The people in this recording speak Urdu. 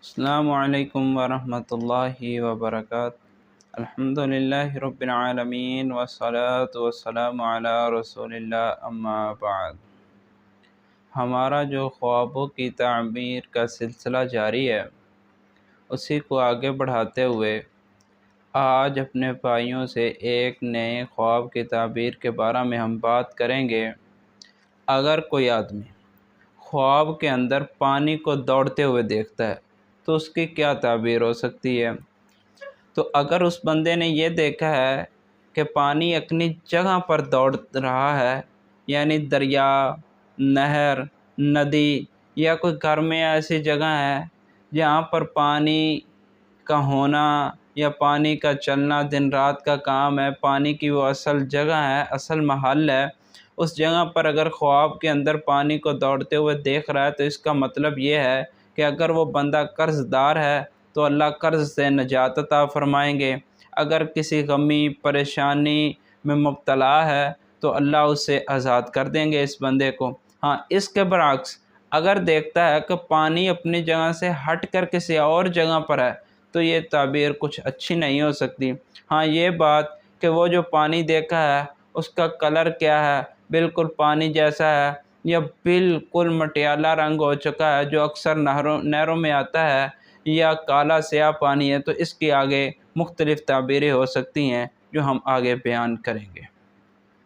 السلام علیکم ورحمۃ اللہ وبرکاتہ۔ الحمدللہ رب العالمین والصلاة والسلام علی رسول اللہ، اما بعد۔ ہمارا جو خوابوں کی تعبیر کا سلسلہ جاری ہے، اسی کو آگے بڑھاتے ہوئے آج اپنے بھائیوں سے ایک نئے خواب کی تعبیر کے بارے میں ہم بات کریں گے۔ اگر کوئی آدمی خواب کے اندر پانی کو دوڑتے ہوئے دیکھتا ہے تو اس کی کیا تعبیر ہو سکتی ہے؟ تو اگر اس بندے نے یہ دیکھا ہے کہ پانی اپنی جگہ پر دوڑ رہا ہے، یعنی دریا، نہر، ندی یا کوئی گھر میں ایسی جگہ ہے جہاں پر پانی کا ہونا یا پانی کا چلنا دن رات کا کام ہے، پانی کی وہ اصل جگہ ہے، اصل محل ہے، اس جگہ پر اگر خواب کے اندر پانی کو دوڑتے ہوئے دیکھ رہا ہے تو اس کا مطلب یہ ہے کہ اگر وہ بندہ قرض دار ہے تو اللہ قرض سے نجات عطا فرمائیں گے، اگر کسی غمی پریشانی میں مبتلا ہے تو اللہ اسے آزاد کر دیں گے اس بندے کو۔ ہاں، اس کے برعکس اگر دیکھتا ہے کہ پانی اپنی جگہ سے ہٹ کر کسی اور جگہ پر ہے تو یہ تعبیر کچھ اچھی نہیں ہو سکتی۔ ہاں، یہ بات کہ وہ جو پانی دیکھا ہے اس کا کلر کیا ہے، بالکل پانی جیسا ہے یا بالکل مٹیالہ رنگ ہو چکا ہے جو اکثر نہروں میں آتا ہے، یا کالا سیاہ پانی ہے، تو اس کی آگے مختلف تعبیریں ہو سکتی ہیں جو ہم آگے بیان کریں گے۔